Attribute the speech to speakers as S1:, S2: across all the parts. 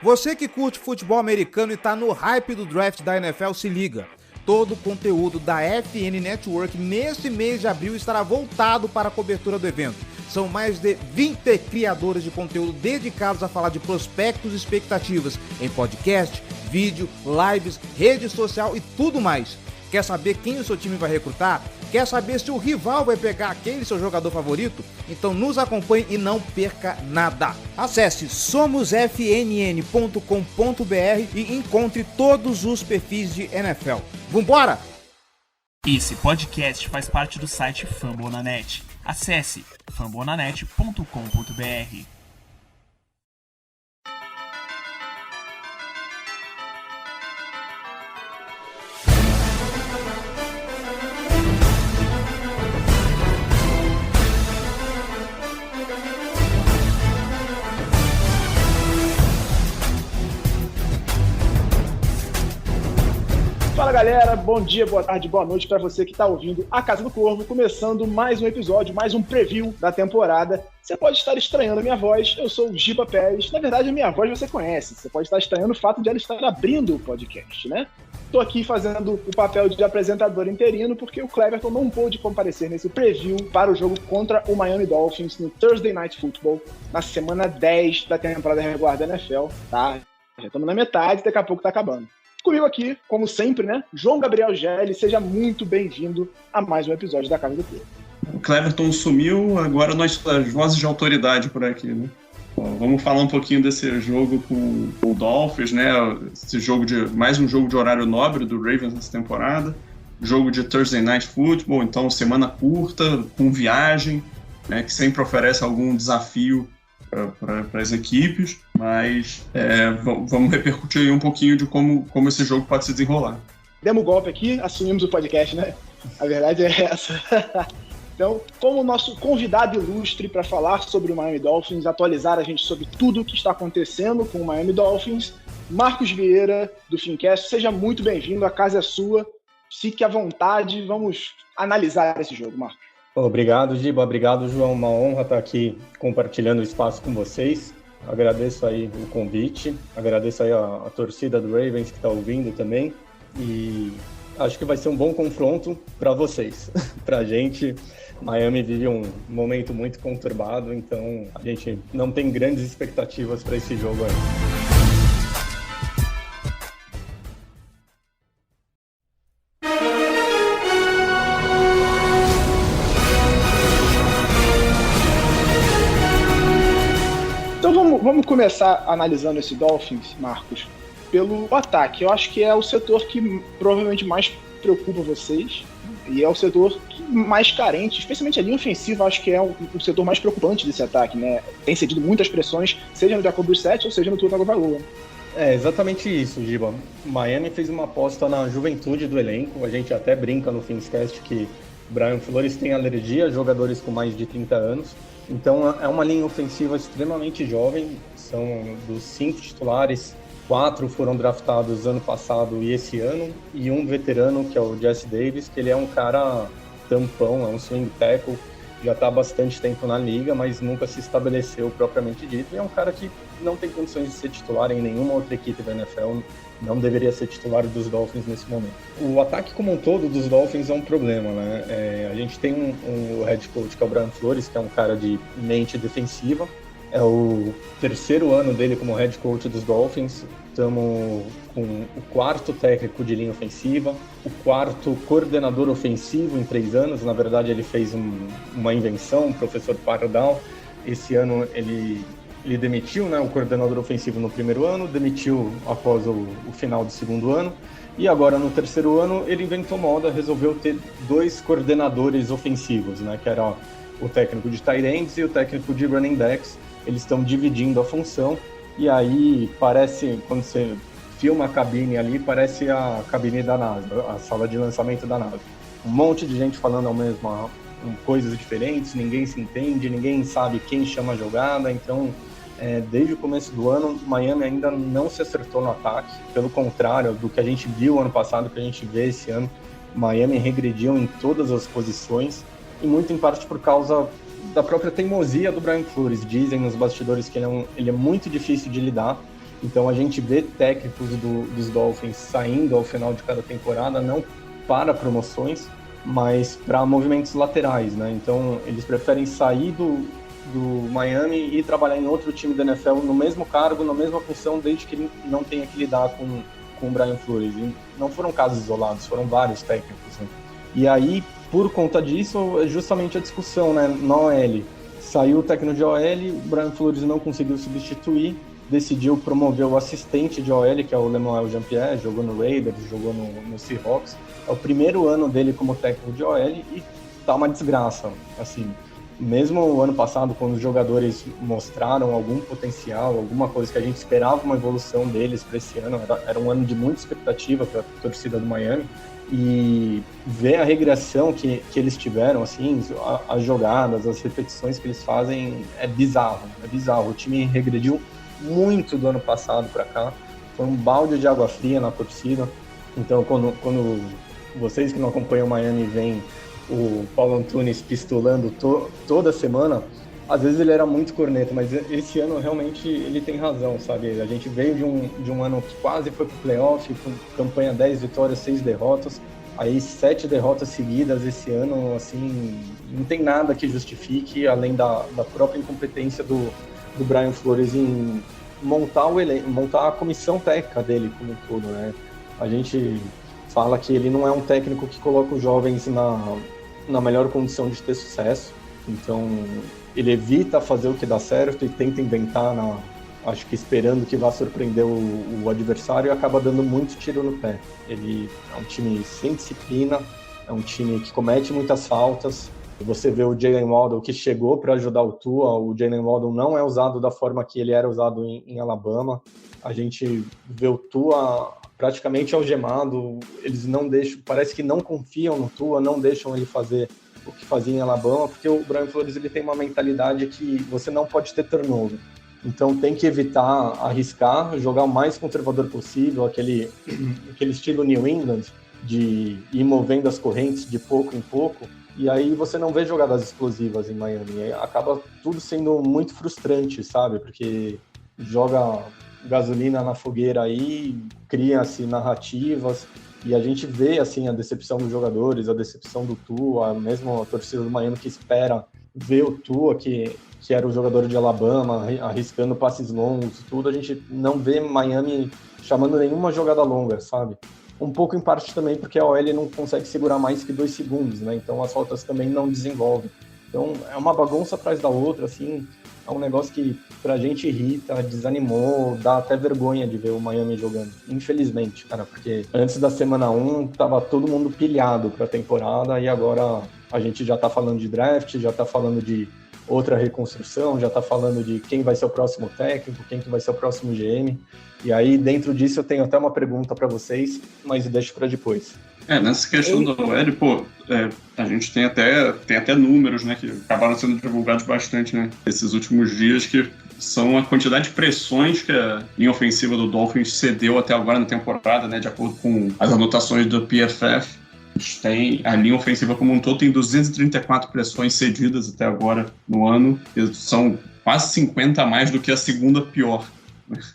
S1: Você que curte futebol americano e tá no hype do draft da NFL, se liga. Todo o conteúdo da FN Network nesse mês de abril estará voltado para a cobertura do evento. São mais de 20 criadores de conteúdo dedicados a falar de prospectos e expectativas em podcast, vídeo, lives, rede social e tudo mais. Quer saber quem o seu time vai recrutar? Quer saber se o rival vai pegar aquele seu jogador favorito? Então nos acompanhe e não perca nada. Acesse somosfnn.com.br e encontre todos os perfis de NFL. Vambora!
S2: Esse podcast faz parte do site Fambonanet. Acesse fambonanet.com.br.
S3: Fala galera, bom dia, boa tarde, boa noite para você que está ouvindo A Casa do Corvo, começando mais um episódio, mais um preview da temporada. Você pode estar estranhando a minha voz, eu sou o Giba Pérez, na verdade a minha voz você conhece, você pode estar estranhando o fato de ela estar abrindo o podcast, né? Estou aqui fazendo o papel de apresentador interino porque o Cleverton não pôde comparecer nesse preview para o jogo contra o Miami Dolphins no Thursday Night Football, na semana 10 da temporada regular da NFL, tá? Já estamos na metade, daqui a pouco tá acabando. Comigo aqui, como sempre, né? João Gabriel Gelli, seja muito bem-vindo a mais um episódio da Casa do Corvo.
S4: O Cleverton sumiu, agora nós as vozes de autoridade por aqui, né? Bom, vamos falar um pouquinho desse jogo com o Dolphins, né? Esse jogo mais um jogo de horário nobre do Ravens nessa temporada. Jogo de Thursday Night Football, então semana curta, com viagem, né? Que sempre oferece algum desafio para as equipes, mas vamos repercutir aí um pouquinho de como esse jogo pode se desenrolar.
S3: Demos o golpe aqui, assumimos o podcast, né? A verdade é essa. Então, como nosso convidado ilustre para falar sobre o Miami Dolphins, atualizar a gente sobre tudo o que está acontecendo com o Miami Dolphins, Marcos Vieira, do Fincast, seja muito bem-vindo, a casa é sua, fique à vontade, vamos analisar esse jogo, Marcos.
S5: Obrigado, Giba. Obrigado, João. Uma honra estar aqui compartilhando o espaço com vocês. Agradeço aí o convite, agradeço aí a torcida do Ravens que está ouvindo também e acho que vai ser um bom confronto para vocês. Para a gente, Miami vive um momento muito conturbado, então a gente não tem grandes expectativas para esse jogo aí.
S3: Vamos começar analisando esse Dolphins, Marcos, pelo ataque. Eu acho que é o setor que provavelmente mais preocupa vocês e é o setor mais carente, especialmente a linha ofensiva, acho que é o setor mais preocupante desse ataque, né? Tem cedido muitas pressões, seja no Jacoby Brissett ou seja no Tua Tagovailoa.
S5: É exatamente isso, Giba. Miami fez uma aposta na juventude do elenco, a gente até brinca no Fincast que Brian Flores tem alergia a jogadores com mais de 30 anos. Então é uma linha ofensiva extremamente jovem, são dos 5 titulares, 4 foram draftados ano passado e esse ano, e um veterano que é o Jesse Davis, que ele é um cara tampão, é um swing tackle, já está há bastante tempo na liga, mas nunca se estabeleceu propriamente dito, e é um cara que não tem condições de ser titular em nenhuma outra equipe da NFL, não deveria ser titular dos Dolphins nesse momento. O ataque como um todo dos Dolphins é um problema, né? A gente tem um head coach que é o Brian Flores, que é um cara de mente defensiva. É o terceiro ano dele como head coach dos Dolphins. Estamos com o quarto técnico de linha ofensiva, o quarto coordenador ofensivo em 3 anos. Na verdade, ele fez uma invenção, o professor Pardal. Esse ano ele demitiu, né, o coordenador ofensivo no primeiro ano, demitiu após o final do segundo ano, e agora no terceiro ano ele inventou moda, resolveu ter 2 coordenadores ofensivos, né, que era o técnico de tight ends e o técnico de running backs. Eles estão dividindo a função, e aí parece, quando você filma a cabine ali, parece a cabine da NASA, a sala de lançamento da NASA. Um monte de gente falando ao mesmo coisas diferentes, ninguém se entende, ninguém sabe quem chama a jogada, então desde o começo do ano, Miami ainda não se acertou no ataque, pelo contrário do que a gente viu ano passado, que a gente vê esse ano, Miami regrediu em todas as posições, e muito em parte por causa da própria teimosia do Brian Flores. Dizem nos bastidores que ele é muito difícil de lidar, Então a gente vê técnicos dos Dolphins saindo ao final de cada temporada, não para promoções, mas para movimentos laterais, né? Então eles preferem sair do Miami e trabalhar em outro time da NFL no mesmo cargo, na mesma função, desde que ele não tenha que lidar com o Brian Flores. E não foram casos isolados, foram vários técnicos, né? E aí, por conta disso, é justamente a discussão, né? Na OL, saiu o técnico de OL, o Brian Flores não conseguiu substituir, decidiu promover o assistente de OL, que é o Lemuel Jean-Pierre, jogou no Raiders, jogou no Seahawks. É o primeiro ano dele como técnico de OL e tá uma desgraça, assim. Mesmo o ano passado, quando os jogadores mostraram algum potencial, alguma coisa que a gente esperava uma evolução deles para esse ano, era um ano de muita expectativa para a torcida do Miami, e ver a regressão que eles tiveram, assim, as jogadas, as repetições que eles fazem, é bizarro. O time regrediu muito do ano passado para cá, foi um balde de água fria na torcida. Então, quando vocês que não acompanham o Miami veem o Paulo Antunes pistolando toda semana, às vezes ele era muito corneta, mas esse ano realmente ele tem razão, sabe? A gente veio de um ano que quase foi pro playoff, com campanha 10 vitórias, 6 derrotas, aí 7 derrotas seguidas esse ano, assim, não tem nada que justifique, além da própria incompetência do Brian Flores em montar a comissão técnica dele como um todo, né? A gente fala que ele não é um técnico que coloca os jovens na melhor condição de ter sucesso, então ele evita fazer o que dá certo e tenta inventar, acho que esperando que vá surpreender o adversário, e acaba dando muito tiro no pé. Ele é um time sem disciplina, é um time que comete muitas faltas. Você vê o Jalen Waddle, que chegou para ajudar o Tua, o Jalen Waddle não é usado da forma que ele era usado em Alabama. A gente vê o Tua praticamente algemado, eles não deixam, parece que não confiam no Tua, não deixam ele fazer o que fazia em Alabama, porque o Brian Flores ele tem uma mentalidade que você não pode ter turnover. Então tem que evitar arriscar, jogar o mais conservador possível, aquele estilo New England, de ir movendo as correntes de pouco em pouco, e aí você não vê jogadas explosivas em Miami. E acaba tudo sendo muito frustrante, sabe? Porque joga gasolina na fogueira aí, cria-se narrativas, e a gente vê assim a decepção dos jogadores, a decepção do Tua, mesmo a torcida do Miami que espera ver o Tua, que era o jogador de Alabama, arriscando passes longos, tudo. A gente não vê Miami chamando nenhuma jogada longa, sabe? Um pouco em parte também porque a OL não consegue segurar mais que 2 segundos, né? Então as faltas também não desenvolvem. Então é uma bagunça atrás da outra, assim. É um negócio que pra gente irrita, desanimou, dá até vergonha de ver o Miami jogando. Infelizmente, cara, porque antes da semana 1 tava todo mundo pilhado pra temporada, e agora a gente já tá falando de draft, já tá falando de outra reconstrução, já tá falando de quem vai ser o próximo técnico, quem que vai ser o próximo GM. E aí, dentro disso, eu tenho até uma pergunta para vocês, mas deixo para depois.
S4: Nessa questão do OL, a gente tem até números, né, que acabaram sendo divulgados bastante, né, esses últimos dias, que são a quantidade de pressões que a linha ofensiva do Dolphins cedeu até agora na temporada, né, de acordo com as anotações do PFF. A linha ofensiva como um todo tem 234 pressões cedidas até agora no ano, e são quase 50 a mais do que a segunda pior.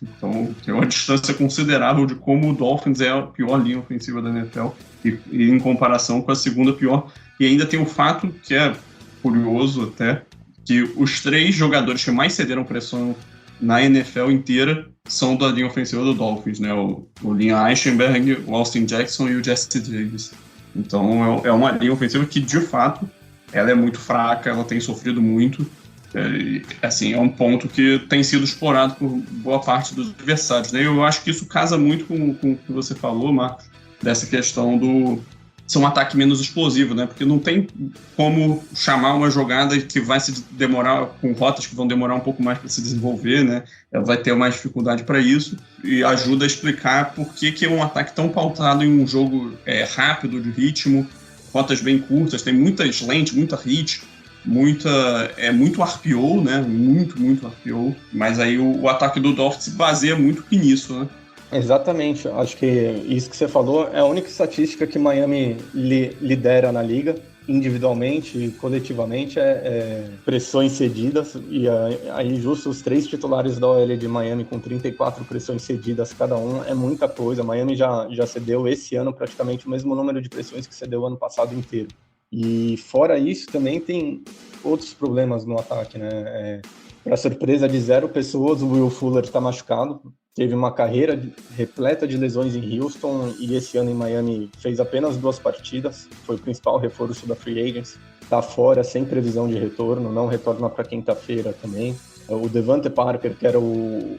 S4: Então tem uma distância considerável de como o Dolphins é a pior linha ofensiva da NFL e em comparação com a segunda pior. E ainda tem o fato, que é curioso até, que os 3 jogadores que mais cederam pressão na NFL inteira são da linha ofensiva do Dolphins, né? O Liam Eichenberg, o Austin Jackson e o Jesse Davis. Então é uma linha ofensiva que, de fato, ela é muito fraca, ela tem sofrido muito. É um ponto que tem sido explorado por boa parte dos adversários, né? Eu acho que isso casa muito com o que você falou, Marcos, dessa questão do ser um ataque menos explosivo, né? Porque não tem como chamar uma jogada que vai se demorar, com rotas que vão demorar um pouco mais para se desenvolver, né? Ela vai ter mais dificuldade para isso, e ajuda a explicar por que é um ataque tão pautado em um jogo rápido, de ritmo, rotas bem curtas, tem muita slant, muita hit, muito RPO, né? Muito RPO, mas aí o ataque do Dolphins se baseia muito nisso, né?
S5: Exatamente, acho que isso que você falou é a única estatística que Miami lidera na liga. individualmente e coletivamente pressões cedidas, e aí justo os 3 titulares da OL de Miami com 34 pressões cedidas cada um é muita coisa. Miami já cedeu esse ano praticamente o mesmo número de pressões que cedeu ano passado inteiro. E fora isso também tem outros problemas no ataque, né? Para surpresa de 0 pessoas, o Will Fuller está machucado, teve uma carreira repleta de lesões em Houston e esse ano em Miami fez apenas 2 partidas, foi o principal reforço da Free Agents, está fora sem previsão de retorno, não retorna para quinta-feira também. O Devante Parker, que era o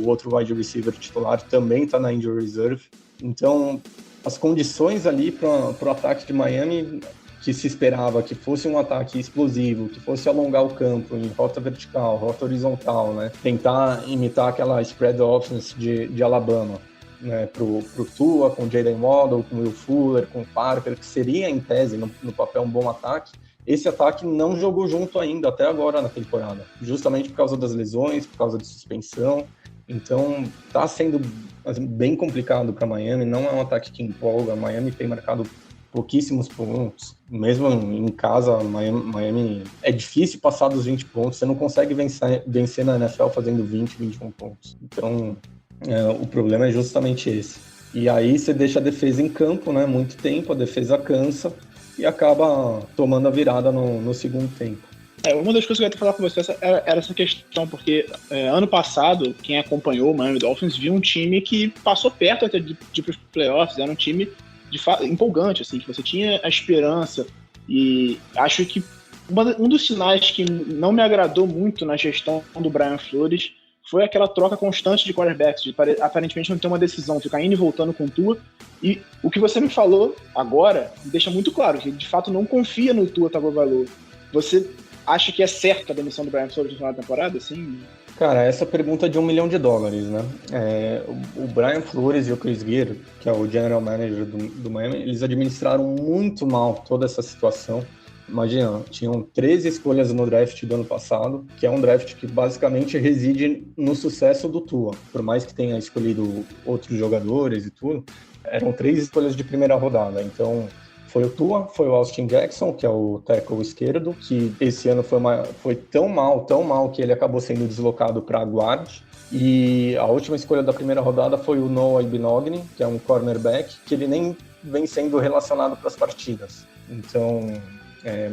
S5: outro wide receiver titular, também está na injury reserve. Então, as condições ali para o ataque de Miami, que se esperava que fosse um ataque explosivo, que fosse alongar o campo em rota vertical, rota horizontal, né? Tentar imitar aquela spread offense de Alabama, né? Pro Tua, com Jaylen Waddle, com Will Fuller, com Parker, que seria, em tese, no papel, um bom ataque. Esse ataque não jogou junto ainda, até agora na temporada, justamente por causa das lesões, por causa de suspensão. Então, está sendo bem complicado para Miami, não é um ataque que empolga. Miami tem marcado pouquíssimos pontos, mesmo em casa. Miami é difícil passar dos 20 pontos, você não consegue vencer na NFL fazendo 20, 21 pontos. Então, o problema é justamente esse. E aí você deixa a defesa em campo, né, muito tempo, a defesa cansa e acaba tomando a virada no segundo tempo.
S3: Uma das coisas que eu ia falar com você era essa questão, porque ano passado, quem acompanhou o Miami Dolphins viu um time que passou perto até de ir para os playoffs, era um time empolgante, assim, que você tinha a esperança, e acho que um dos sinais que não me agradou muito na gestão do Brian Flores foi aquela troca constante de quarterbacks, de aparentemente não ter uma decisão, ficar indo e voltando com o Tua, e o que você me falou agora me deixa muito claro que de fato não confia no Tua Tagovailoa. Você acha que é certo a demissão do Brian Flores no final da temporada, assim?
S5: Cara, essa pergunta é de $1 milhão, né? O Brian Flores e o Chris Grier, que é o general manager do Miami, eles administraram muito mal toda essa situação. Imagina, tinham 13 escolhas no draft do ano passado, que é um draft que basicamente reside no sucesso do Tua. Por mais que tenha escolhido outros jogadores e tudo, eram 3 escolhas de primeira rodada. Então, foi o Tua, foi o Austin Jackson, que é o tackle esquerdo, que esse ano foi tão mal que ele acabou sendo deslocado para guard. E a última escolha da primeira rodada foi o Noah Igbinoghene, que é um cornerback, que ele nem vem sendo relacionado para as partidas. Então,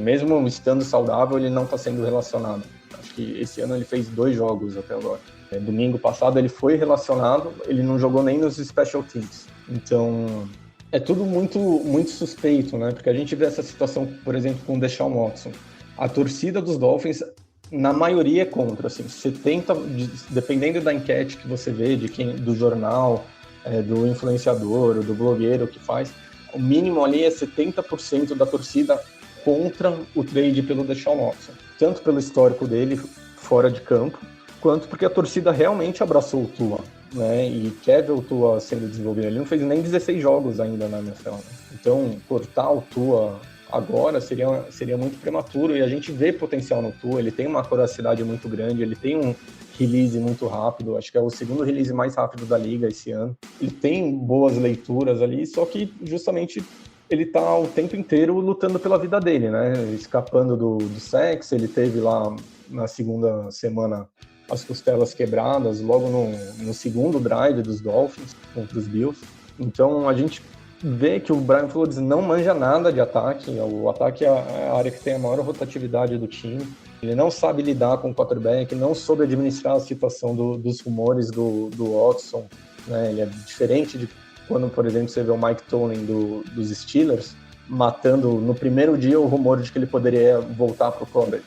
S5: mesmo estando saudável, ele não está sendo relacionado. Acho que esse ano ele fez 2 jogos até agora. Domingo passado ele foi relacionado, ele não jogou nem nos special teams. Então, é tudo muito, muito suspeito, né? Porque a gente vê essa situação, por exemplo, com o Deshaun Watson. A torcida dos Dolphins, na maioria, é contra. Assim, 70%, dependendo da enquete que você vê, do jornal, do influenciador, do blogueiro que faz, o mínimo ali é 70% da torcida contra o trade pelo Deshaun Watson. Tanto pelo histórico dele fora de campo, quanto porque a torcida realmente abraçou o Tua, né, e quer ver o Tua sendo desenvolvido. Ele não fez nem 16 jogos ainda na NFL, né? Então, cortar o Tua agora seria muito prematuro, e a gente vê potencial no Tua. Ele tem uma coracidade muito grande, ele tem um release muito rápido, acho que é o segundo release mais rápido da liga esse ano. Ele tem boas leituras ali, só que justamente ele tá o tempo inteiro lutando pela vida dele, né, escapando do sexo. Ele teve lá na segunda semana as costelas quebradas, logo no segundo drive dos Dolphins contra os Bills. Então a gente vê que o Brian Flores não manja nada de ataque. O ataque é a área que tem a maior rotatividade do time. Ele não sabe lidar com o quarterback, não soube administrar a situação dos rumores do Watson, né? Ele é diferente de quando, por exemplo, você vê o Mike Tomlin dos Steelers matando no primeiro dia o rumor de que ele poderia voltar para o college.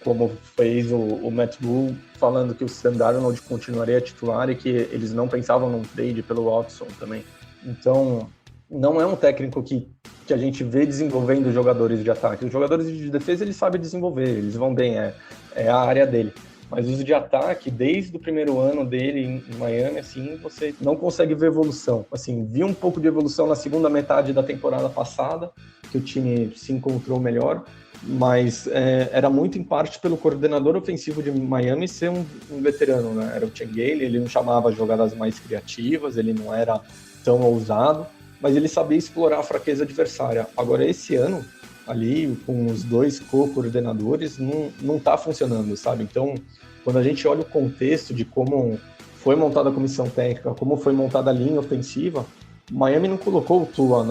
S5: Como fez o Matt Rhule, falando que o Sam Darnold continuaria titular e que eles não pensavam num trade pelo Watson também. Então, não é um técnico que a gente vê desenvolvendo jogadores de ataque. Os jogadores de defesa ele sabe desenvolver, eles vão bem, é a área dele. Mas os de ataque, desde o primeiro ano dele em Miami, assim, você não consegue ver evolução. Assim, vi um pouco de evolução na segunda metade da temporada passada, que o time se encontrou melhor, mas era muito em parte pelo coordenador ofensivo de Miami ser um veterano, né? Era o Chad Gailey, ele não chamava jogadas mais criativas, ele não era tão ousado. mas ele sabia explorar a fraqueza adversária. Agora, esse ano, ali, com os 2 co-coordenadores, não tá funcionando, sabe? Então, quando a gente olha o contexto de como foi montada a comissão técnica, como foi montada a linha ofensiva, Miami não colocou o Tua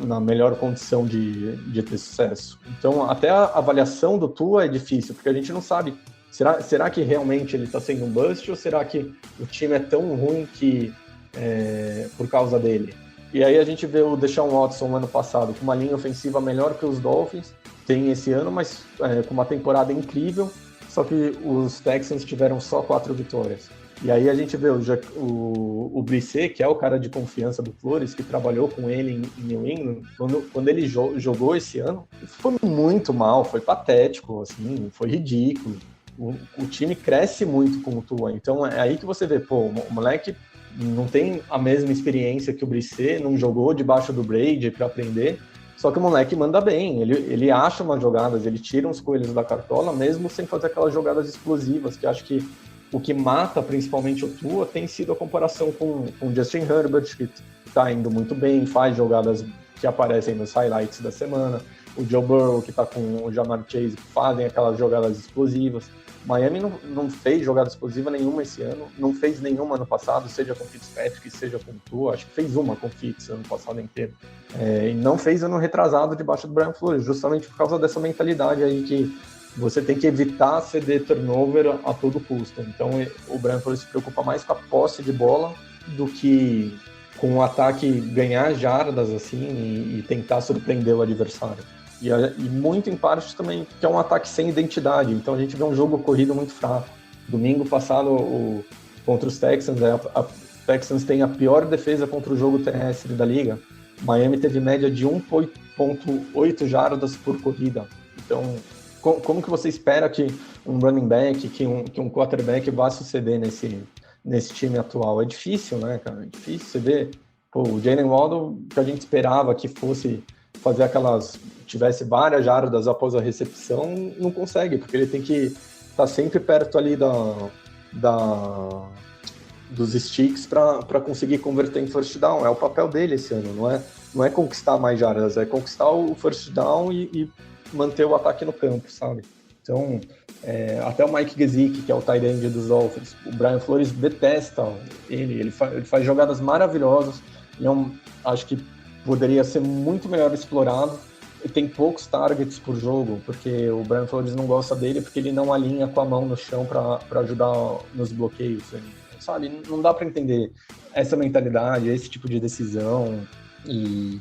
S5: na melhor condição de ter sucesso. Então, até a avaliação do Tua é difícil, porque a gente não sabe, será que realmente ele está sendo um bust, ou será que o time é tão ruim que por causa dele? E aí a gente vê o Deshaun Watson ano passado com uma linha ofensiva melhor que os Dolphins, tem esse ano, mas com uma temporada incrível, só que os Texans tiveram só 4 vitórias. E aí a gente vê o Brisset, que é o cara de confiança do Flores, que trabalhou com ele em New England, quando ele jogou esse ano, foi muito mal, foi patético, assim, foi ridículo. O time cresce muito com o Tua, então é aí que você vê, o moleque não tem a mesma experiência que o Brisset, não jogou debaixo do Brady para aprender, só que o moleque manda bem, ele acha umas jogadas, ele tira uns coelhos da cartola, mesmo sem fazer aquelas jogadas explosivas, que acho que o que mata principalmente o Tua tem sido a comparação com o Justin Herbert, que está indo muito bem, faz jogadas que aparecem nos highlights da semana, o Joe Burrow, que está com o Ja'Marr Chase, que fazem aquelas jogadas explosivas. Miami não fez jogada explosiva nenhuma esse ano, não fez nenhuma ano passado, seja com Fitzpatrick, seja com Tua, acho que fez uma com Fitz ano passado inteiro. E não fez ano retrasado debaixo do Brian Flores, justamente por causa dessa mentalidade aí que você tem que evitar ceder turnover a todo custo. Então o Brian Flores se preocupa mais com a posse de bola do que com o ataque ganhar jardas assim e tentar surpreender o adversário. E muito em parte também que é um ataque sem identidade. Então a gente vê um jogo corrido muito fraco. Domingo passado contra os Texans, a Texans tem a pior defesa contra o jogo terrestre da liga. Miami teve média de 1.8 jardas por corrida. Então como que você espera que um running back, que um quarterback vá suceder nesse time atual? É difícil, né, cara? É difícil. Você vê o Jalen Waddle, que a gente esperava que fosse fazer tivesse várias jardas após a recepção, não consegue, porque ele tem que estar sempre perto ali dos sticks para conseguir converter em first down. É o papel dele esse ano, não é conquistar mais jardas, é conquistar o first down e manter o ataque no campo, sabe? Então, até o Mike Gesicki, que é o tight end dos Dolphins, o Brian Flores detesta ele faz jogadas maravilhosas, acho que poderia ser muito melhor explorado, e tem poucos targets por jogo, porque o Brian Flores não gosta dele, porque ele não alinha com a mão no chão para ajudar nos bloqueios, sabe? Não dá para entender essa mentalidade, esse tipo de decisão, e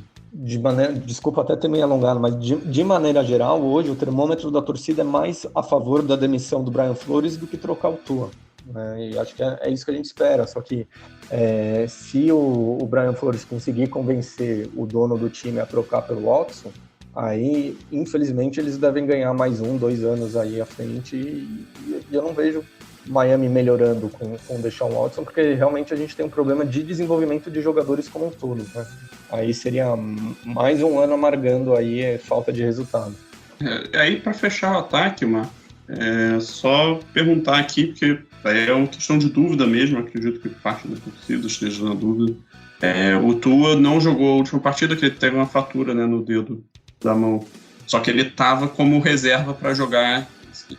S5: desculpa até ter me alongado, mas de maneira geral, hoje o termômetro da torcida é mais a favor da demissão do Brian Flores do que trocar o Tua, né? E acho que é isso que a gente espera, só que se o Brian Flores conseguir convencer o dono do time a trocar pelo Watson, aí infelizmente eles devem ganhar mais 1-2 anos aí à frente, e eu não vejo Miami melhorando com o Deshaun Watson, porque realmente a gente tem um problema de desenvolvimento de jogadores como um todo, né? Aí seria mais um ano amargando aí falta de resultado.
S4: Aí para fechar o ataque, só perguntar aqui, porque é uma questão de dúvida mesmo, acredito que parte da torcida esteja na dúvida. O Tua não jogou a última partida, que ele teve uma fratura, né, no dedo da mão, só que ele estava como reserva para jogar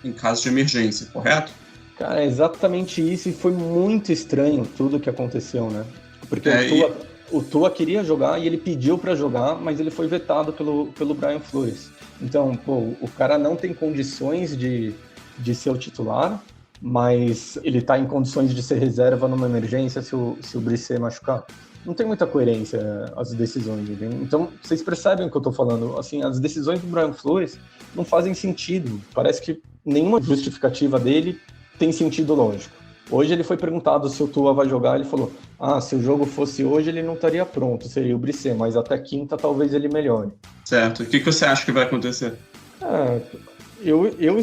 S4: em caso de emergência, correto?
S5: Cara, é exatamente isso, e foi muito estranho tudo que aconteceu, né? Porque o Tua queria jogar e ele pediu para jogar, mas ele foi vetado pelo Brian Flores. Então, o cara não tem condições de ser o titular, mas ele tá em condições de ser reserva numa emergência se o Brisset machucar. Não tem muita coerência as decisões, né? Então, vocês percebem o que eu tô falando? Assim, as decisões do Brian Flores não fazem sentido. Parece que nenhuma justificativa dele tem sentido lógico. Hoje ele foi perguntado se o Tua vai jogar, ele falou, se o jogo fosse hoje ele não estaria pronto, seria o Brisset, mas até quinta talvez ele melhore.
S4: Certo. O que você acha que vai acontecer?
S5: Eu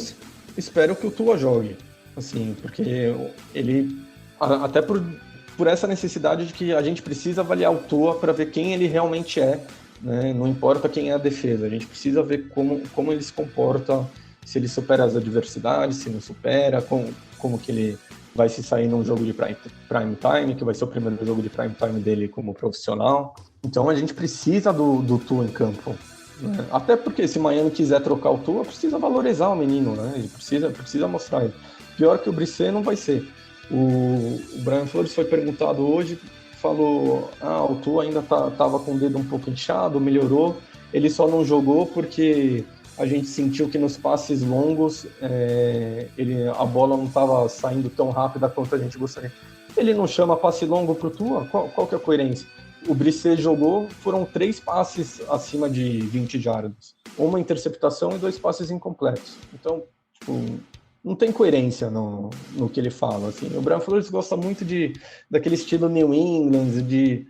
S5: espero que o Tua jogue, assim, porque ele, até por essa necessidade de que a gente precisa avaliar o Tua para ver quem ele realmente é, né? Não importa quem é a defesa, a gente precisa ver como ele se comporta, se ele supera as adversidades, se não supera, como que ele vai se sair num jogo de prime time, que vai ser o primeiro jogo de prime time dele como profissional. Então a gente precisa do Tua em campo. Né? Até porque se Miami quiser trocar o Tua, precisa valorizar o menino, né? Ele precisa mostrar ele. Pior que o Brisset não vai ser. O Brian Flores foi perguntado hoje, falou, o Tua ainda tava com o dedo um pouco inchado, melhorou, ele só não jogou porque a gente sentiu que nos passes longos a bola não estava saindo tão rápida quanto a gente gostaria. Ele não chama passe longo pro Tua? Qual que é a coerência? O Brisset jogou, foram 3 passes acima de 20 jardas, uma interceptação e 2 passes incompletos. Então, tipo, não tem coerência no que ele fala. Assim. O Brian Flores gosta muito daquele estilo New England, de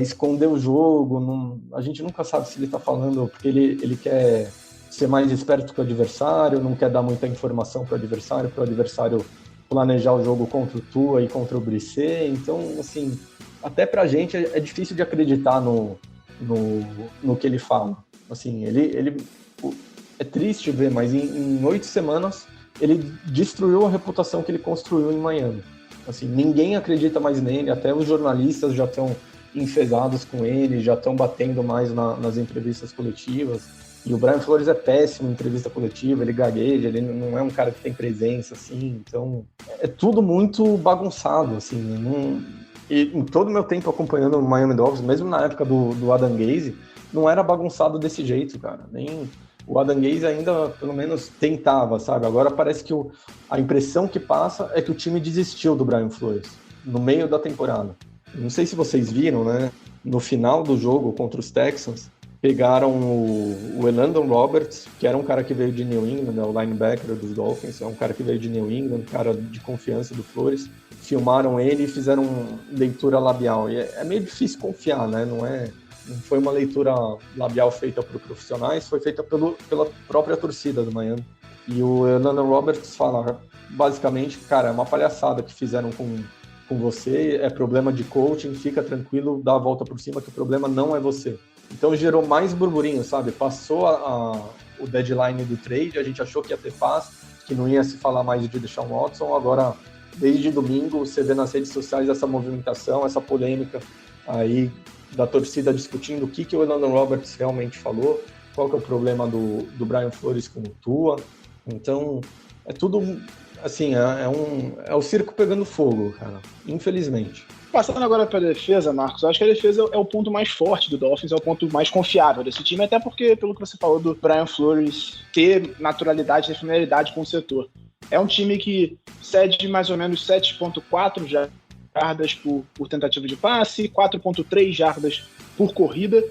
S5: esconder o jogo. A gente nunca sabe se ele está falando porque ele quer ser mais esperto que o adversário, não quer dar muita informação para o adversário planejar o jogo contra o Tua e contra o Brisset. Então, assim, até pra gente é difícil de acreditar no que ele fala. Assim, ele é triste ver, mas em 8 semanas ele destruiu a reputação que ele construiu em Miami. Assim, ninguém acredita mais nele, até os jornalistas já estão enfesados com ele, já estão batendo mais nas entrevistas coletivas. E o Brian Flores é péssimo em entrevista coletiva, ele gagueja, ele não é um cara que tem presença, assim, então é tudo muito bagunçado, assim, E em todo o meu tempo acompanhando o Miami Dolphins, mesmo na época do Adam Gase, não era bagunçado desse jeito, cara. Nem o Adam Gase ainda, pelo menos, tentava, sabe? Agora parece que a impressão que passa é que o time desistiu do Brian Flores, no meio da temporada. Não sei se vocês viram, né? No final do jogo contra os Texans, pegaram o Elandon Roberts, que era um cara que veio de New England, né, o linebacker dos Dolphins, é um cara que veio de New England, cara de confiança do Flores, filmaram ele e fizeram leitura labial. E é meio difícil confiar, né? Não foi uma leitura labial feita por profissionais, foi feita pela própria torcida do Miami. E o Elandon Roberts fala, basicamente, cara, é uma palhaçada que fizeram com você, é problema de coaching, fica tranquilo, dá a volta por cima, que o problema não é você. Então gerou mais burburinho, sabe? Passou o deadline do trade, a gente achou que ia ter paz, que não ia se falar mais de Deshaun Watson. Agora, desde domingo, você vê nas redes sociais essa movimentação, essa polêmica aí da torcida discutindo o que o Elandon Roberts realmente falou, qual que é o problema do Brian Flores com o Tua. Então, é tudo, assim, é o circo pegando fogo, cara, infelizmente.
S3: Passando agora para a defesa, Marcos, eu acho que a defesa é o ponto mais forte do Dolphins, é o ponto mais confiável desse time, até porque, pelo que você falou do Brian Flores ter naturalidade e familiaridade com o setor. É um time que cede mais ou menos 7,4 jardas por tentativa de passe, 4,3 jardas por corrida.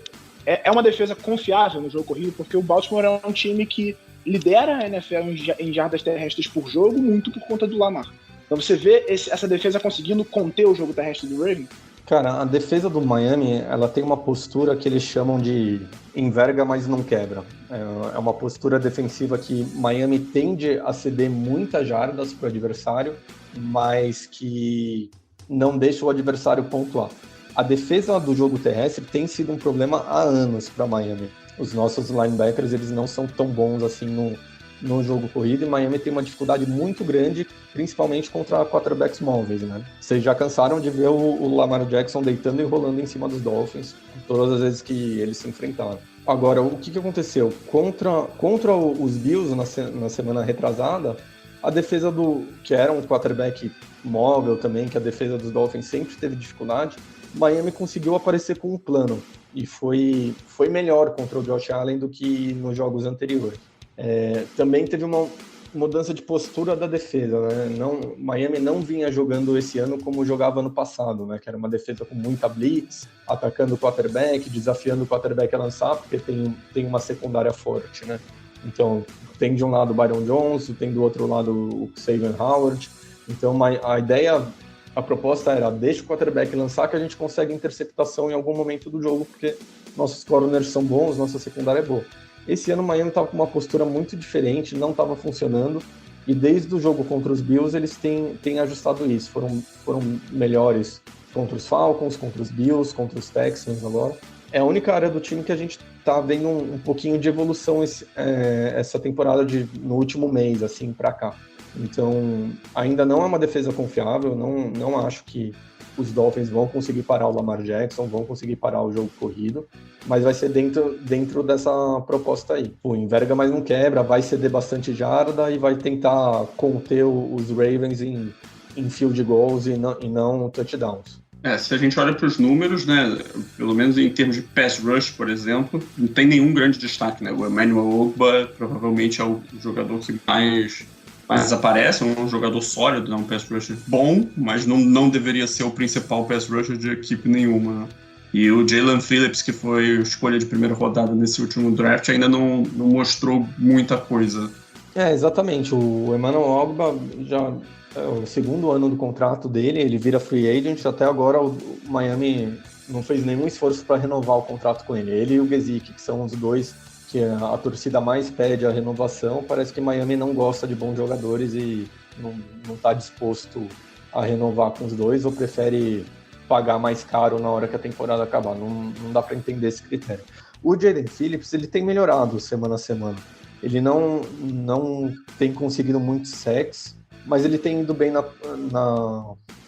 S3: É uma defesa confiável no jogo corrido, porque o Baltimore é um time que lidera a NFL em jardas terrestres por jogo, muito por conta do Lamar. Então você vê essa defesa conseguindo conter o jogo terrestre do Ravens?
S5: Cara, a defesa do Miami, ela tem uma postura que eles chamam de enverga, mas não quebra. É uma postura defensiva que Miami tende a ceder muitas jardas para o adversário, mas que não deixa o adversário pontuar. A defesa do jogo terrestre tem sido um problema há anos para Miami. Os nossos linebackers, eles não são tão bons assim no jogo corrido, e Miami tem uma dificuldade muito grande, principalmente contra quarterbacks móveis, né? Vocês já cansaram de ver o Lamar Jackson deitando e rolando em cima dos Dolphins todas as vezes que eles se enfrentaram. Agora, o que aconteceu? Contra os Bills na semana retrasada, a defesa que era um quarterback móvel também, que a defesa dos Dolphins sempre teve dificuldade, Miami conseguiu aparecer com um plano, e foi melhor contra o Josh Allen do que nos jogos anteriores. Também teve uma mudança de postura da defesa, né? Miami não vinha jogando esse ano como jogava ano passado, né? Que era uma defesa com muita blitz, atacando o quarterback, desafiando o quarterback a lançar, porque tem uma secundária forte, né? Então, tem de um lado o Byron Jones, tem do outro lado o Xavier Howard. Então, a proposta era, deixa o quarterback lançar que a gente consegue interceptação em algum momento do jogo, porque nossos corners são bons, nossa secundária é boa. Esse ano o Miami estava com uma postura muito diferente, não estava funcionando, e desde o jogo contra os Bills eles têm ajustado isso, foram melhores contra os Falcons, contra os Bills, contra os Texans agora. É a única área do time que a gente está vendo um pouquinho de evolução essa temporada no último mês, assim, para cá. Então, ainda não é uma defesa confiável, não acho que os Dolphins vão conseguir parar o Lamar Jackson, vão conseguir parar o jogo corrido, mas vai ser dentro dessa proposta aí. Pô, enverga, mas não quebra, vai ceder bastante jarda e vai tentar conter os Ravens em field goals e não touchdowns.
S4: Se a gente olha para os números, né, pelo menos em termos de pass rush, por exemplo, não tem nenhum grande destaque, né? O Emmanuel Ogbah provavelmente é o jogador que mais aparece, é um jogador sólido, né? Um pass rusher bom, mas não deveria ser o principal pass rusher de equipe nenhuma, né? E o Jalen Phillips, que foi escolha de primeira rodada nesse último draft, ainda não mostrou muita coisa.
S5: Exatamente. O Emmanuel Ogbah já é o segundo ano do contrato dele, ele vira free agent. Até agora o Miami não fez nenhum esforço para renovar o contrato com ele. Ele e o Gesicki, que são os dois que a torcida mais pede a renovação. Parece que Miami não gosta de bons jogadores e não está disposto a renovar com os dois, ou prefere pagar mais caro na hora que a temporada acabar. Não dá para entender esse critério. O Jaden Phillips, ele tem melhorado semana a semana. Ele não tem conseguido muitos sacks, mas ele tem ido bem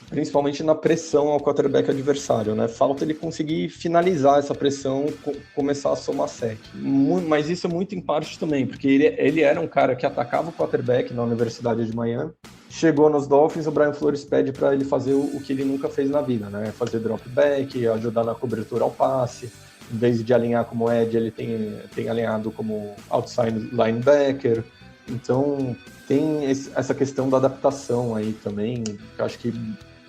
S5: principalmente na pressão ao quarterback adversário, né? Falta ele conseguir finalizar essa pressão, começar a somar sack. Mas isso é muito em parte também, porque ele era um cara que atacava o quarterback na Universidade de Miami. Chegou nos Dolphins, o Brian Flores pede para ele fazer o que ele nunca fez na vida, né? Fazer drop back, ajudar na cobertura ao passe. Em vez de alinhar como edge, ele tem alinhado como outside linebacker. Então, tem essa questão da adaptação aí também, que eu acho que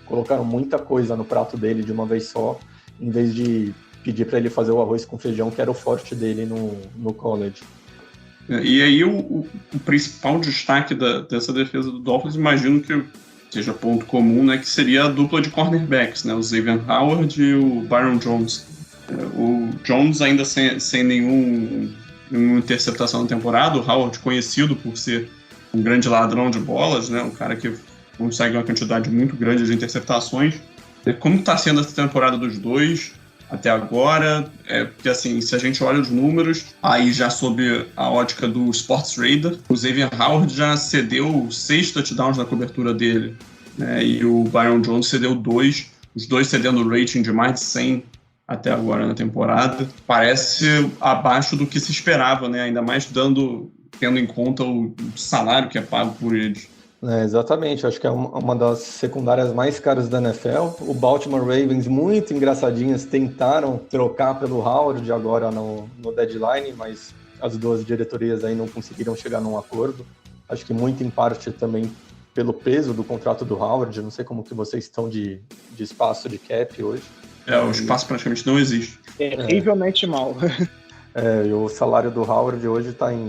S5: colocaram muita coisa no prato dele de uma vez só, em vez de pedir para ele fazer o arroz com feijão, que era o forte dele no college.
S4: E aí o principal destaque dessa defesa do Dolphins, imagino que seja ponto comum, né, que seria a dupla de cornerbacks, né, o Xavier Howard e o Byron Jones. O Jones ainda sem nenhuma interceptação na temporada, o Howard conhecido por ser um grande ladrão de bolas, né, um cara que consegue uma quantidade muito grande de interceptações. Como está sendo essa temporada dos dois até agora? Porque assim, se a gente olha os números, aí já sob a ótica do Sports Radar, o Xavier Howard já cedeu 6 touchdowns na cobertura dele, né, e o Byron Jones cedeu 2, os dois cedendo rating de mais de 100 até agora na temporada. Parece abaixo do que se esperava, né, ainda mais tendo em conta o salário que é pago por eles.
S5: Exatamente, acho que é uma das secundárias mais caras da NFL. O Baltimore Ravens, muito engraçadinhas, tentaram trocar pelo Howard agora no deadline, mas as duas diretorias aí não conseguiram chegar num acordo. Acho que muito em parte também pelo peso do contrato do Howard. Não sei como que vocês estão de espaço de cap hoje.
S4: O espaço praticamente não existe.
S3: Terrivelmente mal.
S5: E o salário do Howard hoje está em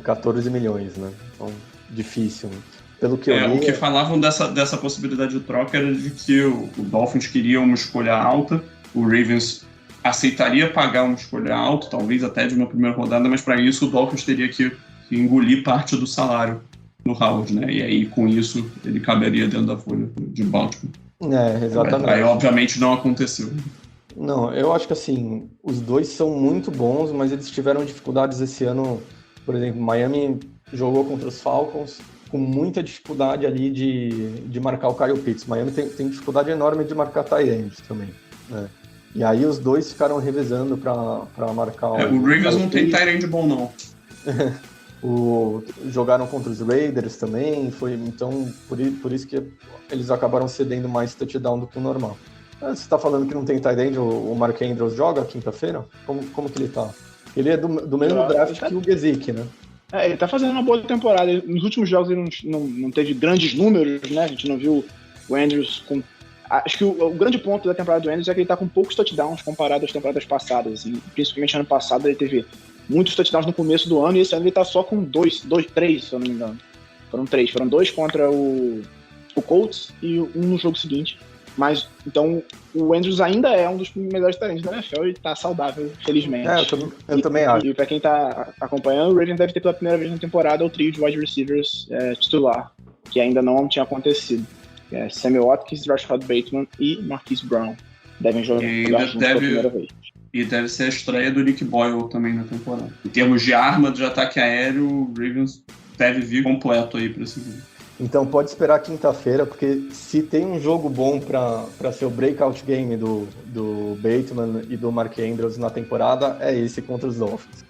S5: 14 milhões, né? Então, difícil, né? Pelo que eu li,
S4: o que falavam dessa possibilidade de troca era de que o Dolphins queria uma escolha alta, o Ravens aceitaria pagar uma escolha alta, talvez até de uma primeira rodada, mas para isso o Dolphins teria que engolir parte do salário do Howard, né? E aí com isso ele caberia dentro da folha de Baltimore.
S5: Exatamente.
S4: Aí obviamente não aconteceu.
S5: Não, eu acho que assim, os dois são muito bons, mas eles tiveram dificuldades esse ano. Por exemplo, Miami jogou contra os Falcons com muita dificuldade ali de marcar o Kyle Pitts. Miami tem dificuldade enorme de marcar tight end também, né? E aí os dois ficaram revezando para marcar
S4: o Ravens não tem tight end bom, não.
S5: Jogaram contra os Raiders também, então por isso que eles acabaram cedendo mais touchdown do que o normal. Você está falando que não tem tight end, o Mark Andrews joga quinta-feira? Como que ele tá? Ele é do mesmo draft que o Gesicki, né?
S3: Ele tá fazendo uma boa temporada. Nos últimos jogos ele não teve grandes números, né? A gente não viu o Andrews com... Acho que o grande ponto da temporada do Andrews é que ele tá com poucos touchdowns comparado às temporadas passadas. Assim. Principalmente ano passado ele teve muitos touchdowns no começo do ano e esse ano ele tá só com 3, se eu não me engano. Foram 3. Foram 2 contra o Colts e um no jogo seguinte. Mas, então, o Andrews ainda é um dos melhores talentos da NFL e tá saudável, felizmente.
S5: Eu também acho.
S3: E pra quem tá acompanhando, o Ravens deve ter pela primeira vez na temporada o trio de wide receivers titular, que ainda não tinha acontecido. Sammy Watkins, Rashad Bateman e Marquise Brown devem jogar juntos pela primeira vez.
S4: E deve ser a estreia do Nick Boyle também na temporada. Em termos de arma de ataque aéreo, o Ravens deve vir completo aí pra esse jogo.
S5: Então pode esperar quinta-feira, porque se tem um jogo bom para ser o breakout game do Bateman e do Mark Andrews na temporada, é esse contra os Dolphins.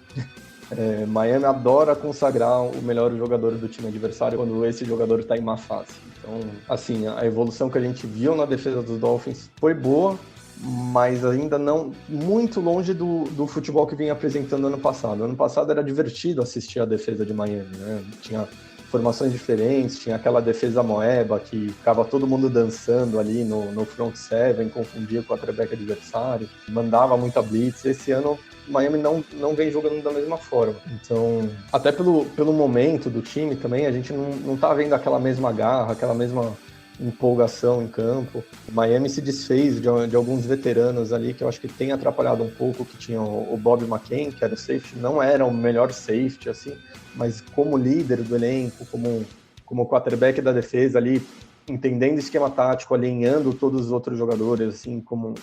S5: Miami adora consagrar o melhor jogador do time adversário quando esse jogador está em má fase. Então, assim, a evolução que a gente viu na defesa dos Dolphins foi boa, mas ainda não muito longe do futebol que vinha apresentando ano passado. Ano passado era divertido assistir a defesa de Miami, né? Tinha formações diferentes, tinha aquela defesa moeba que ficava todo mundo dançando ali no front seven, confundia com o quarterback adversário, mandava muita blitz. Esse ano Miami não vem jogando da mesma forma. Então, até pelo momento do time também, a gente não tá vendo aquela mesma garra, aquela mesma empolgação em campo. O Miami se desfez de alguns veteranos ali que eu acho que tem atrapalhado um pouco, que tinha o Bob McCain, que era o safety, não era o melhor safety, assim, mas como líder do elenco, como quarterback da defesa ali, entendendo esquema tático, alinhando todos os outros jogadores, assim, como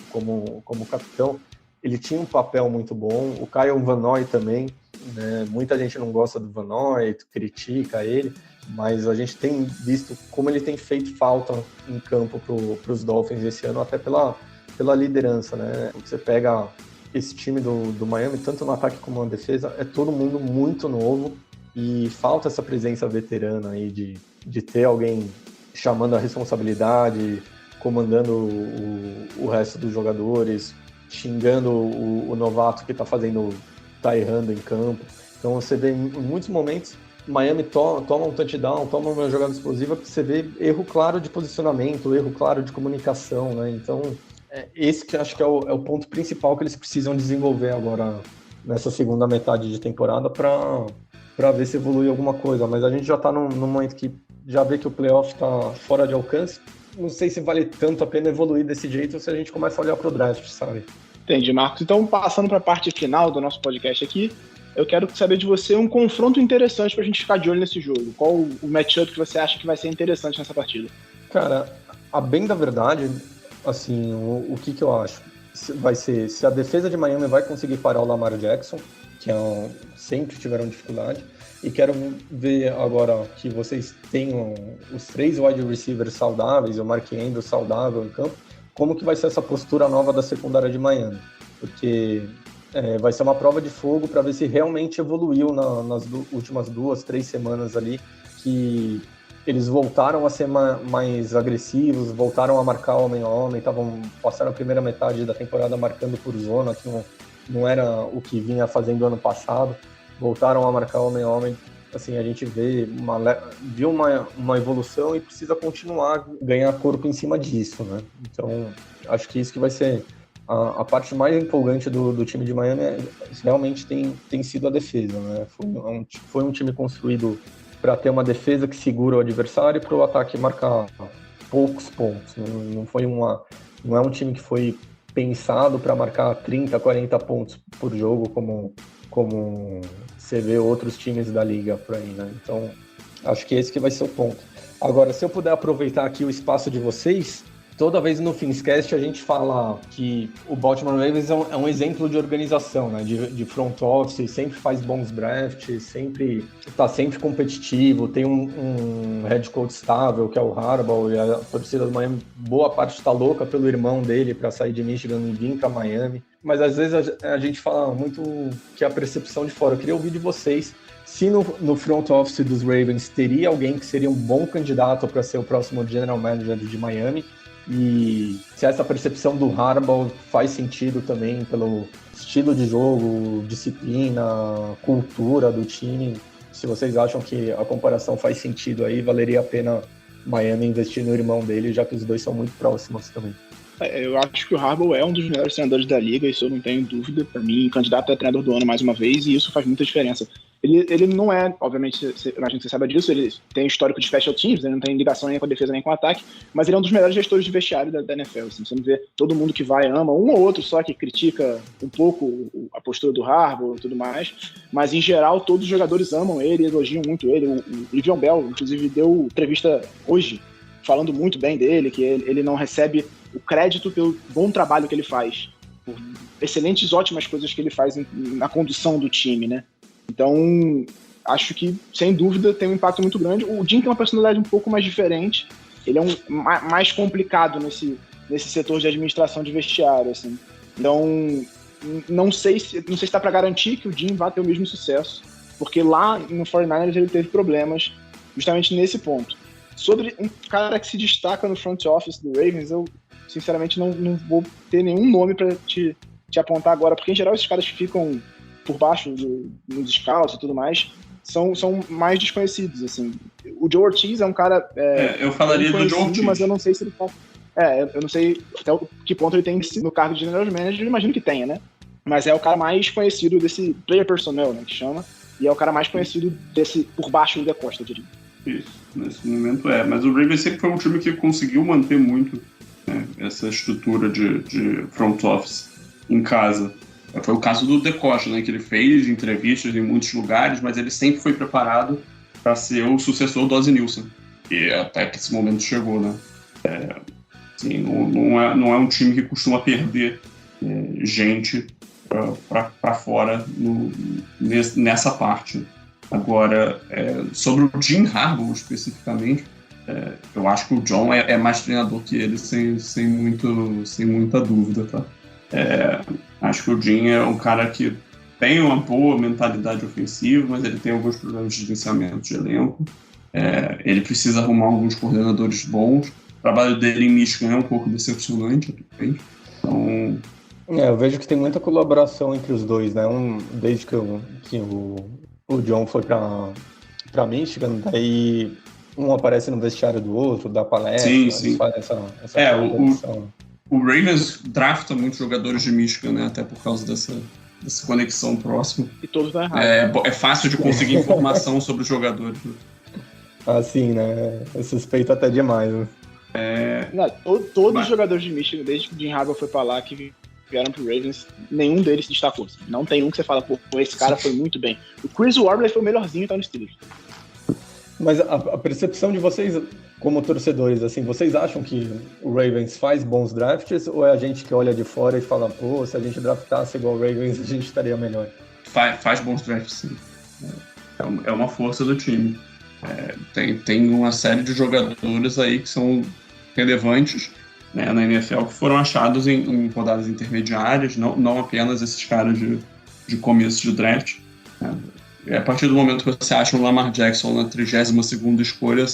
S5: capitão, ele tinha um papel muito bom. O Kyle Van Noy também, né? Muita gente não gosta do Van Noy, critica ele, mas a gente tem visto como ele tem feito falta em campo para os Dolphins esse ano, até pela liderança, né? Você pega esse time do Miami, tanto no ataque como na defesa, é todo mundo muito novo e falta essa presença veterana aí de ter alguém chamando a responsabilidade, comandando o resto dos jogadores, xingando o novato que tá errando em campo. Então você vê em muitos momentos Miami toma um touchdown, toma uma jogada explosiva, porque você vê erro claro de posicionamento, erro claro de comunicação, né? Então, esse que acho que é o ponto principal que eles precisam desenvolver agora nessa segunda metade de temporada para ver se evolui alguma coisa. Mas a gente já está num momento que já vê que o playoff está fora de alcance. Não sei se vale tanto a pena evoluir desse jeito ou se a gente começa a olhar para o draft, sabe?
S3: Entendi, Marcos. Então, passando para a parte final do nosso podcast aqui, eu quero saber de você um confronto interessante pra gente ficar de olho nesse jogo. Qual o matchup que você acha que vai ser interessante nessa partida?
S5: Cara, a bem da verdade, assim, o que eu acho? Vai ser se a defesa de Miami vai conseguir parar o Lamar Jackson, que sempre tiveram dificuldade, e quero ver agora que vocês tenham os 3 wide receivers saudáveis, o Mark Andrews saudável em campo, como que vai ser essa postura nova da secundária de Miami? Porque vai ser uma prova de fogo para ver se realmente evoluiu nas últimas 2-3 semanas ali, que eles voltaram a ser mais agressivos, voltaram a marcar homem a homem, passaram a primeira metade da temporada marcando por zona, que não era o que vinha fazendo ano passado, voltaram a marcar homem a homem. Assim, a gente viu uma evolução e precisa continuar ganhar corpo em cima disso, né? Então, acho que isso que vai ser a parte mais empolgante do time de Miami realmente tem sido a defesa, né? Foi um time construído para ter uma defesa que segura o adversário e para o ataque marcar poucos pontos. Não é um time que foi pensado para marcar 30, 40 pontos por jogo, como você vê outros times da liga por aí, né? Então, acho que esse que vai ser o ponto. Agora, se eu puder aproveitar aqui o espaço de vocês, toda vez no Finscast a gente fala que o Baltimore Ravens é um exemplo de organização, né? De front office, sempre faz bons drafts, está sempre competitivo, tem um head coach estável, que é o Harbaugh, e a torcida do Miami, boa parte está louca pelo irmão dele para sair de Michigan e vir para Miami. Mas às vezes a gente fala muito que é a percepção de fora. Eu queria ouvir de vocês se no front office dos Ravens teria alguém que seria um bom candidato para ser o próximo general manager de Miami, e se essa percepção do Harbaugh faz sentido também pelo estilo de jogo, disciplina, cultura do time. Se vocês acham que a comparação faz sentido aí, valeria a pena Miami investir no irmão dele, já que os dois são muito próximos também.
S3: Eu acho que o Harbaugh é um dos melhores treinadores da liga, isso eu não tenho dúvida. Para mim, candidato a treinador do ano mais uma vez, e isso faz muita diferença. Ele não é, obviamente, imagino que você saiba disso, ele tem histórico de special teams, ele não tem ligação nem com a defesa nem com o ataque, mas ele é um dos melhores gestores de vestiário da NFL. Assim, você não vê todo mundo que vai ama, um ou outro só que critica um pouco a postura do Harbaugh e tudo mais, mas em geral todos os jogadores amam ele, elogiam muito ele. O Le'Veon Bell, inclusive, deu entrevista hoje falando muito bem dele, que ele não recebe o crédito pelo bom trabalho que ele faz, por excelentes, ótimas coisas que ele faz na condução do time, né? Então, acho que, sem dúvida, tem um impacto muito grande. O Jim tem uma personalidade um pouco mais diferente. Ele é mais complicado nesse setor de administração de vestiário, assim. Então, não sei se está para garantir que o Jim vá ter o mesmo sucesso, porque lá no 49ers ele teve problemas justamente nesse ponto. Sobre um cara que se destaca no front office do Ravens, eu sinceramente não vou ter nenhum nome para te apontar agora, porque em geral esses caras que ficam por baixo nos scouts e tudo mais são mais desconhecidos, assim. O Joe Ortiz é um cara
S4: eu falaria do Joe Ortiz,
S3: mas eu não sei se ele tá... eu não sei até que ponto ele tem no cargo de general manager, eu imagino que tenha, né? Mas é o cara mais conhecido desse player personnel, né, que chama, e é o cara mais conhecido desse por baixo da costa, eu diria.
S4: Isso, nesse momento mas o Ravens sempre foi um time que conseguiu manter muito, né, essa estrutura de front office em casa. Foi o caso do DeCosta, né, que ele fez entrevistas em muitos lugares, mas ele sempre foi preparado para ser o sucessor do Ozzie Nilsson, e até que esse momento chegou, né? Assim, não é um time que costuma perder gente para fora nessa parte. Agora, sobre o Jim Harbaugh especificamente, eu acho que o John é mais treinador que ele, sem muita dúvida, tá? Acho que o Jim é um cara que tem uma boa mentalidade ofensiva, mas ele tem alguns problemas de gerenciamento de elenco. Ele precisa arrumar alguns coordenadores bons. O trabalho dele em Michigan é um pouco decepcionante, então...
S5: eu vejo que tem muita colaboração entre os dois, né? Desde que o John foi para Michigan, daí um aparece no vestiário do outro, dá palestra,
S4: sim.
S5: faz essa
S4: o Ravens drafta muitos jogadores de Michigan, né? Até por causa dessa conexão próxima.
S3: E todos dão errado.
S4: É fácil de conseguir informação sobre os jogadores.
S5: Assim, né? Eu suspeito até demais, né?
S3: Todos os jogadores de Michigan, desde que o Jim Harbaugh foi pra lá, que vieram pro Ravens, nenhum deles se destacou. Assim. Não tem um que você fala, pô, esse cara foi muito bem. O Chris Wormley foi o melhorzinho e tá no Steelers.
S5: Mas a percepção de vocês, como torcedores, assim, vocês acham que o Ravens faz bons drafts, ou é a gente que olha de fora e fala, pô, se a gente draftasse igual o Ravens, a gente estaria melhor?
S4: Faz bons drafts, sim. É uma força do time. Tem uma série de jogadores aí que são relevantes, né, na NFL, que foram achados em rodadas intermediárias, não apenas esses caras de começo de draft. A partir do momento que você acha um Lamar Jackson na 32ª escolha,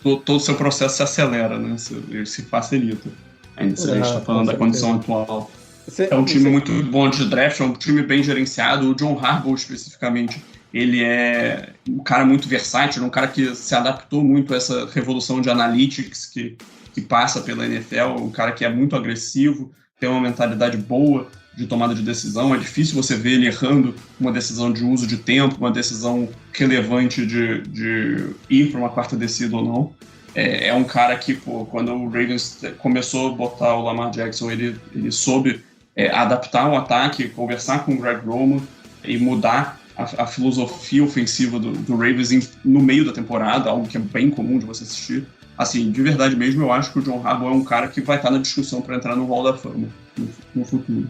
S4: todo o seu processo se acelera, né? Se facilita. Ainda se a gente está falando da condição atual. É um time muito bom de draft, é um time bem gerenciado. O John Harbaugh, especificamente, ele é um cara muito versátil, um cara que se adaptou muito a essa revolução de analytics que passa pela NFL, um cara que é muito agressivo, tem uma mentalidade boa de tomada de decisão. É difícil você ver ele errando uma decisão de uso de tempo, uma decisão relevante de ir para uma quarta descida ou não. É um cara que, quando o Ravens começou a botar o Lamar Jackson, ele soube adaptar o ataque, conversar com o Greg Roman e mudar a filosofia ofensiva do Ravens no meio da temporada, algo que é bem comum de você assistir. Assim, de verdade mesmo, eu acho que o John Harbaugh é um cara que vai estar na discussão para entrar no Hall da Fama no futuro.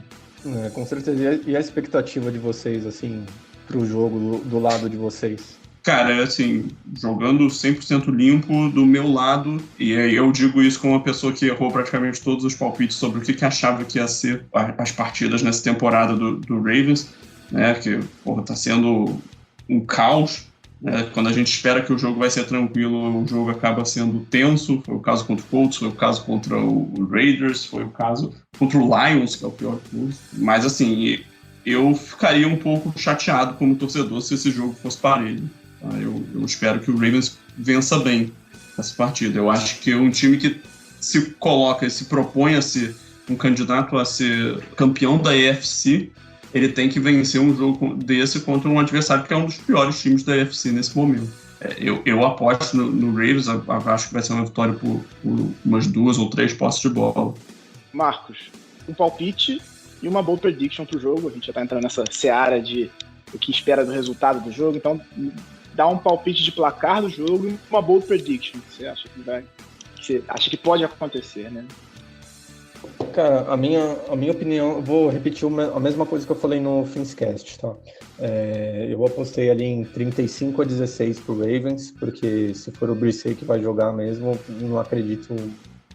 S5: Com certeza. E a expectativa de vocês, assim, pro jogo do lado de vocês?
S4: Cara, assim, jogando 100% limpo do meu lado, e eu digo isso como uma pessoa que errou praticamente todos os palpites sobre o que achava que ia ser as partidas nessa temporada do Ravens, né, que, tá sendo um caos, né, quando a gente espera que o jogo vai ser tranquilo, o jogo acaba sendo tenso. Foi o caso contra o Colts, foi o caso contra o Raiders, foi o caso contra o Lions, que é o pior de todos. Mas, assim, eu ficaria um pouco chateado como torcedor se esse jogo fosse parelho. Tá? Eu espero que o Ravens vença bem essa partida. Eu acho que é um time que se coloca e se propõe a ser um candidato a ser campeão da AFC, ele tem que vencer um jogo desse contra um adversário que é um dos piores times da AFC nesse momento. Eu aposto no Ravens, acho que vai ser uma vitória por umas 2 ou 3 posses de bola.
S3: Marcos, um palpite e uma bold prediction pro jogo. A gente já tá entrando nessa seara de o que espera do resultado do jogo, então dá um palpite de placar do jogo e uma bold prediction. Você acha que pode acontecer, né?
S5: Cara, a minha opinião, eu vou repetir a mesma coisa que eu falei no Finscast, tá? Eu apostei ali em 35-16 pro Ravens, porque se for o Brissett que vai jogar mesmo, não acredito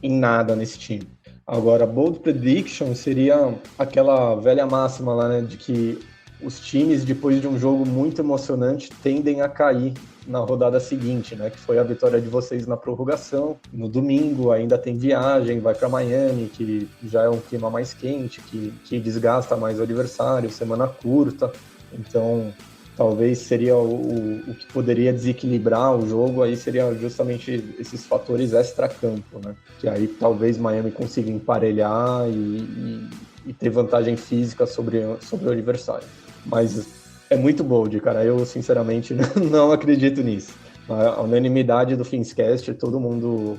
S5: em nada nesse time. Agora, bold prediction seria aquela velha máxima lá, né, de que os times, depois de um jogo muito emocionante, tendem a cair na rodada seguinte, né, que foi a vitória de vocês na prorrogação. No domingo ainda tem viagem, vai para Miami, que já é um clima mais quente, que desgasta mais o adversário, semana curta. Então, talvez seria o que poderia desequilibrar o jogo, aí seria justamente esses fatores extra-campo, né? Que aí talvez Miami consiga emparelhar e ter vantagem física sobre o adversário. Mas é muito bold, cara. Eu, sinceramente, não acredito nisso. A unanimidade do Finscast, todo mundo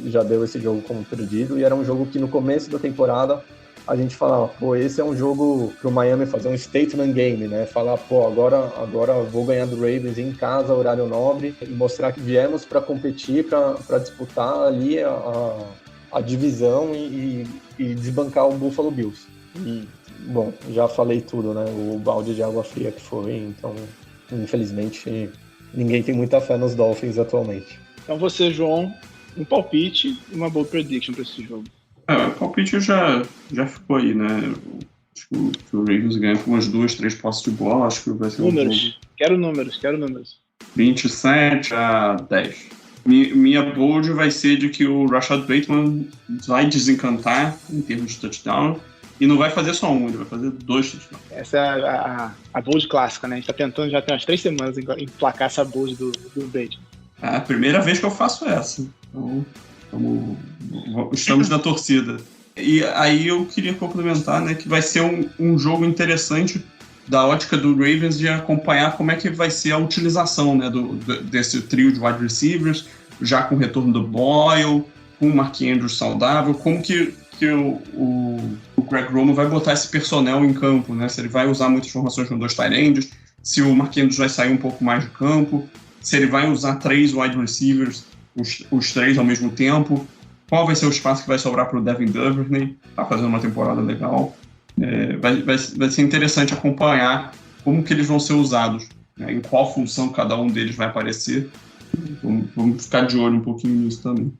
S5: já deu esse jogo como perdido, e era um jogo que no começo da temporada a gente falava, pô, esse é um jogo pro Miami fazer um statement game, né? Falar, pô, agora vou ganhar do Ravens em casa, horário nobre, e mostrar que viemos para competir, para disputar ali a divisão e desbancar o Buffalo Bills. E, bom, já falei tudo, né? O balde de água fria que foi, então, infelizmente, ninguém tem muita fé nos Dolphins atualmente.
S3: Então você, João, um palpite e uma bold prediction para esse jogo.
S4: O palpite já ficou aí, né? Acho que o Ravens ganha com umas 2-3 posses de bola. Acho que vai ser
S3: números. Quero números.
S4: 27-10. Minha bold vai ser de que o Rashad Bateman vai desencantar em termos de touchdown. E não vai fazer só um, ele vai fazer 2 touchdowns.
S3: Essa é a bold clássica, né? A gente tá tentando já tem umas 3 semanas emplacar essa bold do Bateman.
S4: É a primeira vez que eu faço essa. Então, estamos na torcida. E aí eu queria complementar, né, que vai ser um jogo interessante da ótica do Ravens de acompanhar como é que vai ser a utilização, né, desse trio de wide receivers, já com o retorno do Boyle, com o Mark Andrews saudável, como que o Greg Roman vai botar esse personnel em campo, né? Se ele vai usar muitas formações com 2 tight ends, se o Mark Andrews vai sair um pouco mais de campo, se ele vai usar 3 wide receivers, os 3 ao mesmo tempo, qual vai ser o espaço que vai sobrar para o Devin Duvernay, tá fazendo uma temporada legal. Vai ser interessante acompanhar como que eles vão ser usados, né? Em qual função cada um deles vai aparecer. Vamos ficar de olho um pouquinho nisso também.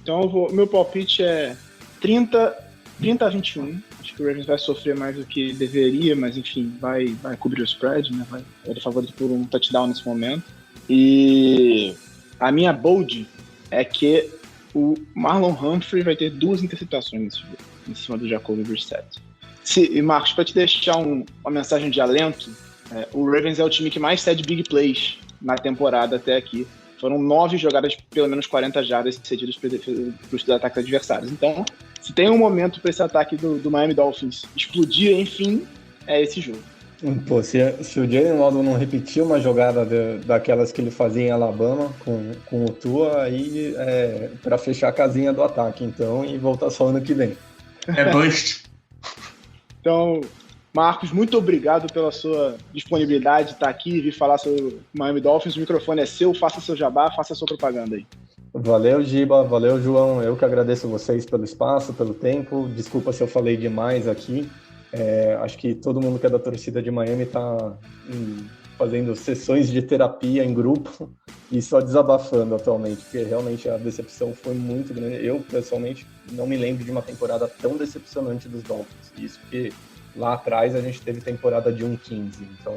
S3: Então, meu palpite é 30-21. Acho que o Ravens vai sofrer mais do que deveria, mas enfim, vai cobrir o spread, né? Ele é favorito por um touchdown nesse momento. E a minha bold é que o Marlon Humphrey vai ter 2 interceptações nesse jogo, em cima do Jacoby Brissett. E Marcos, para te deixar uma mensagem de alento, o Ravens é o time que mais cede big plays na temporada até aqui. Foram 9 jogadas de pelo menos 40 jardas cedidas para os ataques adversários. Então, se tem um momento para esse ataque do Miami Dolphins explodir, enfim, é esse jogo.
S5: Pô, se o Jalen Waddle não repetir uma jogada daquelas que ele fazia em Alabama com o Tua, aí é para fechar a casinha do ataque, então, e voltar só ano que vem.
S4: É bust.
S3: Então, Marcos, muito obrigado pela sua disponibilidade de estar aqui e vir falar sobre o Miami Dolphins. O microfone é seu, faça seu jabá, faça a sua propaganda aí.
S5: Valeu, Giba, valeu, João. Eu que agradeço vocês pelo espaço, pelo tempo. Desculpa se eu falei demais aqui. Acho que todo mundo que é da torcida de Miami está fazendo sessões de terapia em grupo e só desabafando atualmente, porque realmente a decepção foi muito grande. Eu, pessoalmente, não me lembro de uma temporada tão decepcionante dos Dolphins. Isso porque lá atrás a gente teve temporada de 1-15, então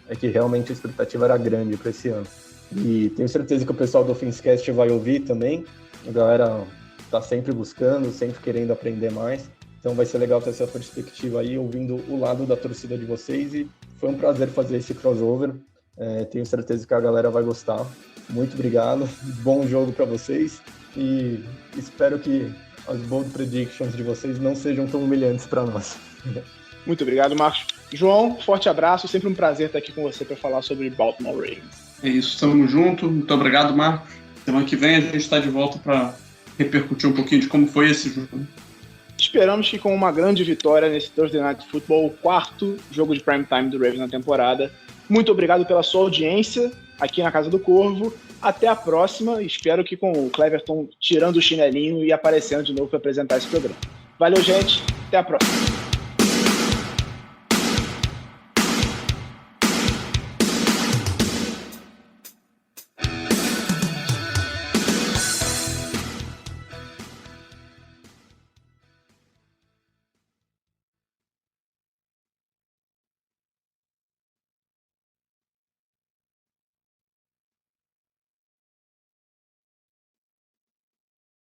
S5: é que realmente a expectativa era grande para esse ano. E tenho certeza que o pessoal do Finscast vai ouvir também. A galera está sempre buscando, sempre querendo aprender mais. Então vai ser legal ter essa perspectiva aí, ouvindo o lado da torcida de vocês. E foi um prazer fazer esse crossover. Tenho certeza que a galera vai gostar. Muito obrigado. Bom jogo para vocês. E espero que as bold predictions de vocês não sejam tão humilhantes para nós.
S3: Muito obrigado, Marcos. João, forte abraço. Sempre um prazer estar aqui com você para falar sobre Baltimore Ravens.
S4: É isso, estamos juntos. Muito obrigado, Marcos. Semana que vem a gente está de volta para repercutir um pouquinho de como foi esse jogo.
S3: Esperamos que com uma grande vitória nesse Thursday Night Football, o 4º jogo de prime time do Ravens na temporada. Muito obrigado pela sua audiência aqui na Casa do Corvo. Até a próxima. Espero que com o Cleverton tirando o chinelinho e aparecendo de novo para apresentar esse programa. Valeu, gente. Até a próxima.